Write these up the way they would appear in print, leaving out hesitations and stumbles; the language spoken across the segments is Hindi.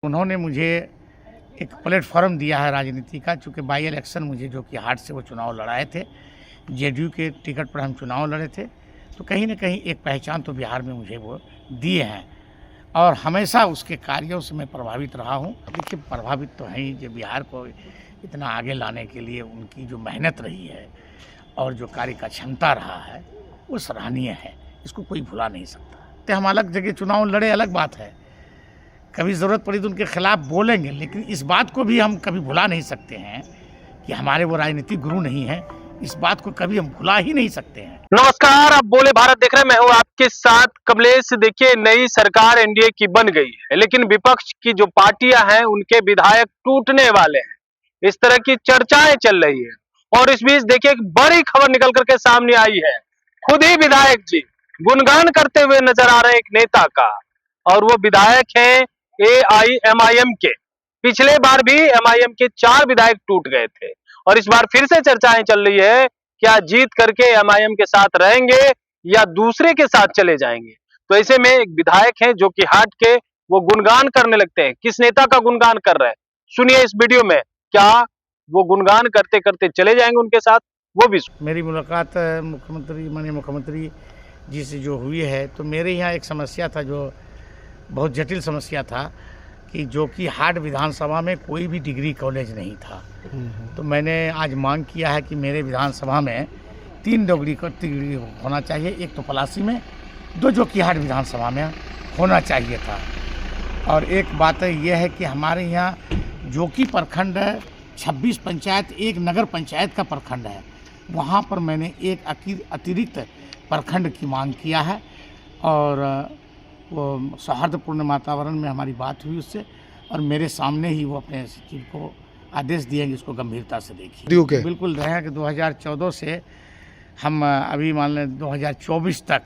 उन्होंने मुझे एक प्लेटफॉर्म दिया है राजनीति का, चूँकि बाई इलेक्शन मुझे जो कि हार्ट से वो चुनाव लड़ाए थे, जेडीयू के टिकट पर हम चुनाव लड़े थे, तो कहीं न कहीं एक पहचान तो बिहार में मुझे वो दिए हैं और हमेशा उसके कार्यों से मैं प्रभावित रहा हूँ। देखिए, प्रभावित तो हैं ही, जो बिहार को इतना आगे लाने के लिए उनकी जो मेहनत रही है और जो कार्य का क्षमता रहा है, वो सराहनीय है, इसको कोई भुला नहीं सकता। तो हम अलग जगह चुनाव लड़े, अलग बात है, कभी ज़रूरत पड़ी तो उनके खिलाफ बोलेंगे, लेकिन इस बात को भी हम कभी भुला नहीं सकते हैं कि हमारे वो राजनीतिक गुरु नहीं हैं। इस बात को कभी हम भुला ही नहीं सकते हैं। नमस्कार, आप बोले भारत देख रहे हैं, मैं हूं आपके साथ कमलेश। देखिए, नई सरकार एनडीए की बन गई है, लेकिन विपक्ष की जो पार्टियां हैं उनके विधायक टूटने वाले हैं, इस तरह की चर्चाएं चल रही है। और इस बीच देखिए, एक बड़ी खबर निकल करके सामने आई है। खुद ही विधायक जी गुणगान करते हुए नजर आ रहे हैं एक नेता का, और वो विधायक है एआईएमआईएम के। पिछले बार भी एमआईएम के 4 विधायक टूट गए थे और इस बार फिर से चर्चाएं चल रही है, क्या जीत करके एमआईएम के साथ रहेंगे या दूसरे के साथ चले जाएंगे। तो ऐसे में एक विधायक हैं जो कि हट के वो गुणगान करने लगते हैं। किस नेता का गुणगान कर रहे हैं, सुनिए इस वीडियो में। क्या वो गुणगान करते करते चले जाएंगे उनके साथ, वो भी मेरी मुलाकात माननीय मुख्यमंत्री जी से जो हुई है, तो मेरे यहाँ एक समस्या था, जो बहुत जटिल समस्या था, कि जो कि हाट विधानसभा में कोई भी डिग्री कॉलेज नहीं था। तो मैंने आज मांग किया है कि मेरे विधानसभा में 3 डिग्री होना चाहिए, एक तो पलासी में, 2 जो कि हाट विधानसभा में होना चाहिए था। और एक बात यह है कि हमारे यहाँ जो कि प्रखंड 26 पंचायत, एक नगर पंचायत का प्रखंड है, वहाँ पर मैंने एक अतिरिक्त प्रखंड की मांग किया है। और वो सौहार्दपूर्ण वातावरण में हमारी बात हुई उससे, और मेरे सामने ही वो अपने सचिव को आदेश दिए कि इसको गंभीरता से देखिए। बिल्कुल रहे कि 2014 से हम अभी मान लें 2024 तक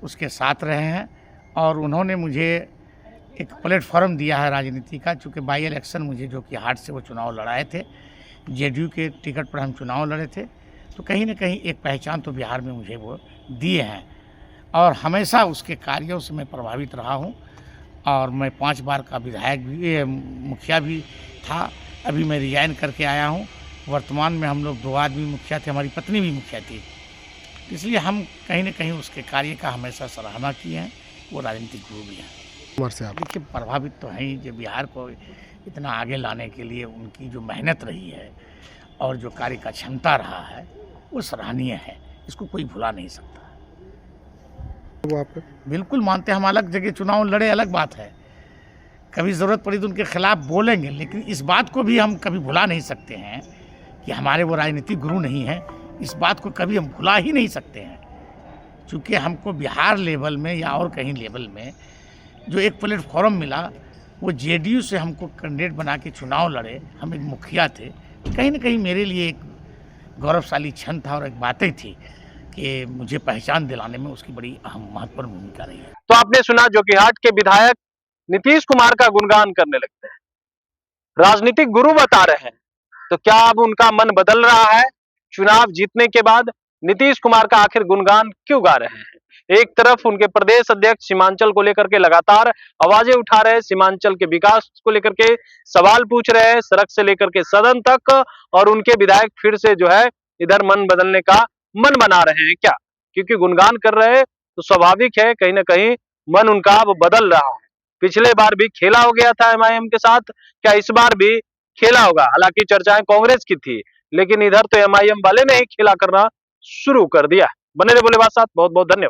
उसके साथ रहे हैं। और उन्होंने मुझे एक प्लेटफॉर्म दिया है राजनीति का, चूँकि बाई इलेक्शन मुझे जो कि हार्ट से वो चुनाव लड़ाए थे, जेडीयू के टिकट पर हम चुनाव लड़े थे, तो कहीं न कहीं एक पहचान तो बिहार में मुझे वो दिए हैं और हमेशा उसके कार्यों से मैं प्रभावित रहा हूँ। और मैं 5 बार का विधायक भी, मुखिया भी था। अभी मैं रिजाइन करके आया हूँ। वर्तमान में हम लोग 2 आदमी मुखिया थे, हमारी पत्नी भी मुखिया थी, इसलिए हम कहीं न कहीं उसके कार्य का हमेशा सराहना किए हैं। वो राजनीतिक गुरु भी हैं। देखिए, प्रभावित तो हैं ही, जो बिहार को इतना आगे लाने के लिए उनकी जो मेहनत रही है और जो कार्य का क्षमता रहा है, वो सराहनीय है, इसको कोई भुला नहीं सकता। वो आप बिल्कुल मानते हैं, हम अलग जगह चुनाव लड़े, अलग बात है, कभी ज़रूरत पड़ी तो उनके खिलाफ बोलेंगे, लेकिन इस बात को भी हम कभी भुला नहीं सकते हैं कि हमारे वो राजनीतिक गुरु नहीं हैं। इस बात को कभी हम भुला ही नहीं सकते हैं, क्योंकि हमको बिहार लेवल में या और कहीं लेवल में जो एक प्लेटफॉर्म मिला, वो जेडीयू से हमको कैंडिडेट बना के चुनाव लड़े, हम एक मुखिया थे। कहीं न कहीं मेरे लिए एक गौरवशाली क्षण था और एक बातें थी कि मुझे पहचान दिलाने में उसकी बड़ी अहम महत्वपूर्ण भूमिका रही है। तो आपने सुना, जोकीहाट के विधायक नीतीश कुमार का गुणगान करने लगते हैं, राजनीतिक गुरु बता रहे हैं। तो क्या अब उनका मन बदल रहा है चुनाव जीतने के बाद? नीतीश कुमार का आखिर गुणगान क्यों गा रहे हैं? एक तरफ उनके प्रदेश अध्यक्ष सीमांचल को लेकर के लगातार आवाजें उठा रहे हैं, सीमांचल के विकास को लेकर के सवाल पूछ रहे हैं, सड़क से लेकर के सदन तक, और उनके विधायक फिर से जो है इधर मन बदलने का मन बना रहे हैं। क्या क्योंकि गुणगान कर रहे हैं तो स्वाभाविक है कहीं ना कहीं मन उनका अब बदल रहा है। पिछले बार भी खेला हो गया था एमआईएम के साथ, क्या इस बार भी खेला होगा? हालांकि चर्चाएं कांग्रेस की थी, लेकिन इधर तो एमआईएम वाले ने ही खेला करना शुरू कर दिया। बने रहे बोले बात साथ, बहुत बहुत धन्यवाद।